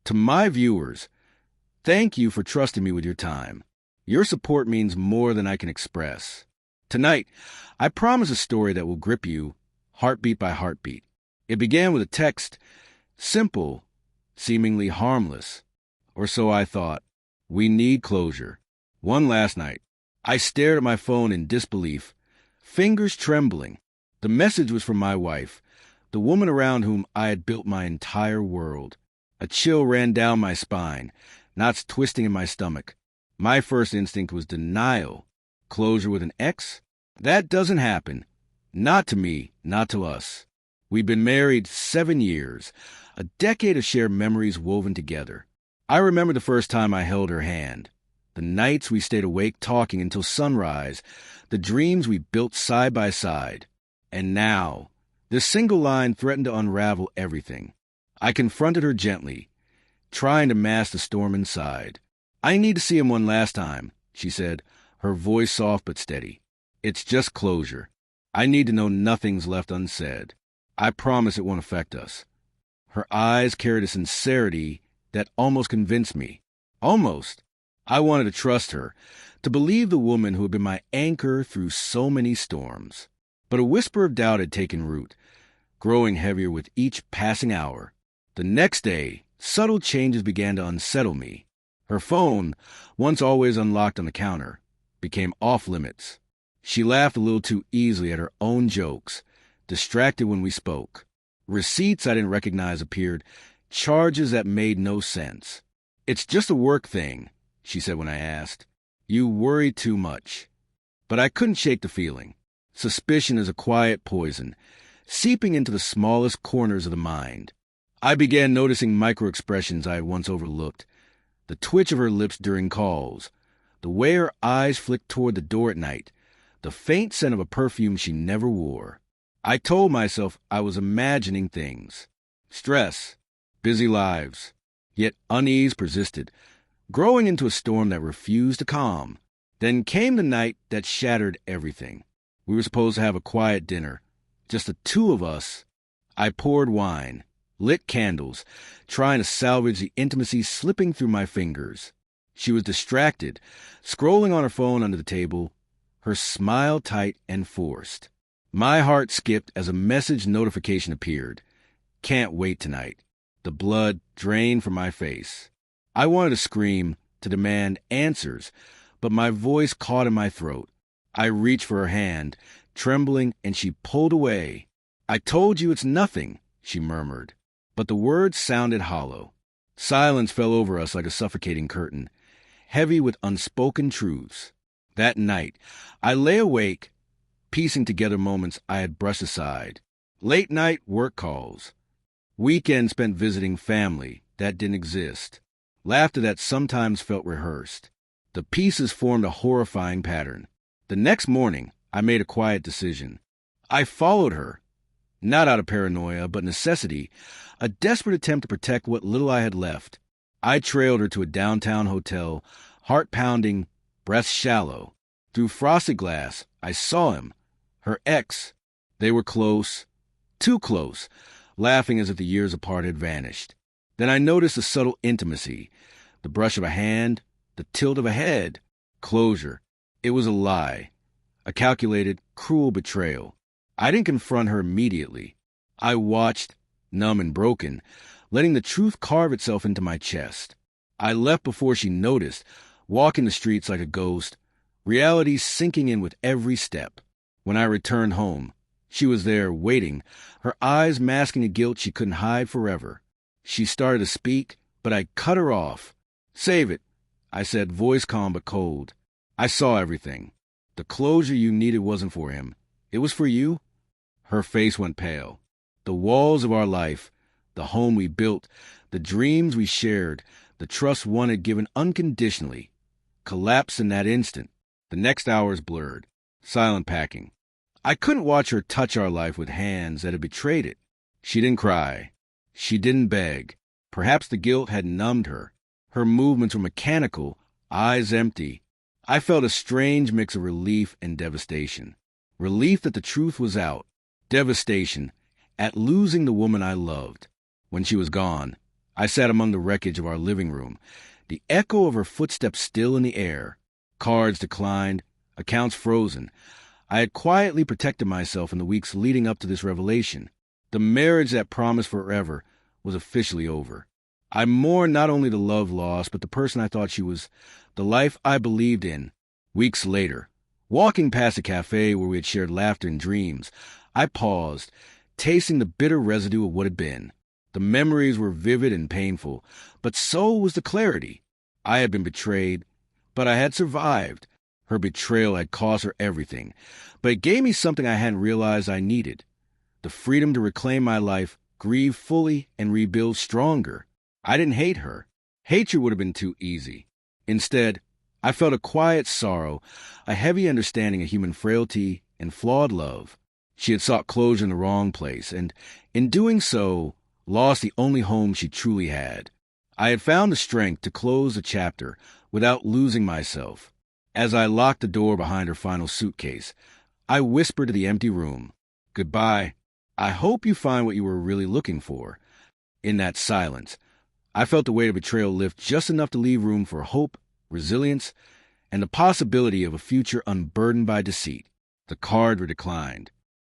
To my viewers, thank you for trusting me with your time. Your support means more than I can express. Tonight, I promise a story that will grip you, heartbeat by heartbeat. It began with a text, simple, seemingly harmless. Or so I thought. We need closure. One last night, I stared at my phone in disbelief, fingers trembling. The message was from my wife, the woman around whom I had built my entire world. A chill ran down my spine, knots twisting in my stomach. My first instinct was denial. Closure with an X? That doesn't happen. Not to me, not to us. We've been married 7 years, a decade of shared memories woven together. I remember the first time I held her hand, the nights we stayed awake talking until sunrise, the dreams we built side by side. And now, this single line threatened to unravel everything. I confronted her gently, trying to mask the storm inside. I need to see him one last time, she said, her voice soft but steady. It's just closure. I need to know nothing's left unsaid. I promise it won't affect us. Her eyes carried a sincerity that almost convinced me. Almost. I wanted to trust her, to believe the woman who had been my anchor through so many storms. But a whisper of doubt had taken root, growing heavier with each passing hour. The next day, subtle changes began to unsettle me. Her phone, once always unlocked on the counter, became off-limits. She laughed a little too easily at her own jokes, distracted when we spoke. Receipts I didn't recognize appeared, charges that made no sense. It's just a work thing, she said when I asked. You worry too much. But I couldn't shake the feeling. Suspicion is a quiet poison, seeping into the smallest corners of the mind. I began noticing micro-expressions I had once overlooked. The twitch of her lips during calls, the way her eyes flicked toward the door at night, the faint scent of a perfume she never wore. I told myself I was imagining things. Stress, busy lives. Yet unease persisted, growing into a storm that refused to calm. Then came the night that shattered everything. We were supposed to have a quiet dinner, just the two of us. I poured wine, lit candles, trying to salvage the intimacy slipping through my fingers. She was distracted, scrolling on her phone under the table, her smile tight and forced. My heart skipped as a message notification appeared. Can't wait tonight. The blood drained from my face. I wanted to scream, to demand answers, but my voice caught in my throat. I reached for her hand, trembling, and she pulled away. I told you it's nothing, she murmured. But the words sounded hollow. Silence fell over us like a suffocating curtain, heavy with unspoken truths. That night, I lay awake, piecing together moments I had brushed aside. Late-night work calls. Weekends spent visiting family that didn't exist. Laughter that sometimes felt rehearsed. The pieces formed a horrifying pattern. The next morning, I made a quiet decision. I followed her. Not out of paranoia, but necessity, a desperate attempt to protect what little I had left. I trailed her to a downtown hotel, heart pounding, breath shallow. Through frosted glass, I saw him. Her ex. They were close, too close, laughing as if the years apart had vanished. Then I noticed a subtle intimacy, the brush of a hand, the tilt of a head. Closure. It was a lie, a calculated, cruel betrayal. I didn't confront her immediately. I watched, numb and broken, letting the truth carve itself into my chest. I left before she noticed, walking the streets like a ghost, reality sinking in with every step. When I returned home, she was there, waiting, her eyes masking a guilt she couldn't hide forever. She started to speak, but I cut her off. Save it, I said, voice calm but cold. I saw everything. The closure you needed wasn't for him. It was for you. Her face went pale. The walls of our life, the home we built, the dreams we shared, the trust one had given unconditionally, collapsed in that instant. The next hours blurred. Silent packing. I couldn't watch her touch our life with hands that had betrayed it. She didn't cry. She didn't beg. Perhaps the guilt had numbed her. Her movements were mechanical, eyes empty. I felt a strange mix of relief and devastation. Relief that the truth was out. Devastation at losing the woman I loved. When she was gone, I sat among the wreckage of our living room, the echo of her footsteps still in the air. Cards declined, accounts frozen. I had quietly protected myself in the weeks leading up to this revelation. The marriage that promised forever was officially over. I mourned not only the love lost, but the person I thought she was, the life I believed in. Weeks later, walking past a cafe where we had shared laughter and dreams, I paused, tasting the bitter residue of what had been. The memories were vivid and painful, but so was the clarity. I had been betrayed, but I had survived. Her betrayal had cost her everything, but it gave me something I hadn't realized I needed: the freedom to reclaim my life, grieve fully, and rebuild stronger. I didn't hate her. Hatred would have been too easy. Instead, I felt a quiet sorrow, a heavy understanding of human frailty and flawed love. She had sought closure in the wrong place, and in doing so, lost the only home she truly had. I had found the strength to close the chapter without losing myself. As I locked the door behind her final suitcase, I whispered to the empty room, "Goodbye. I hope you find what you were really looking for." In that silence, I felt the weight of betrayal lift just enough to leave room for hope, resilience, and the possibility of a future unburdened by deceit. The cards were declined.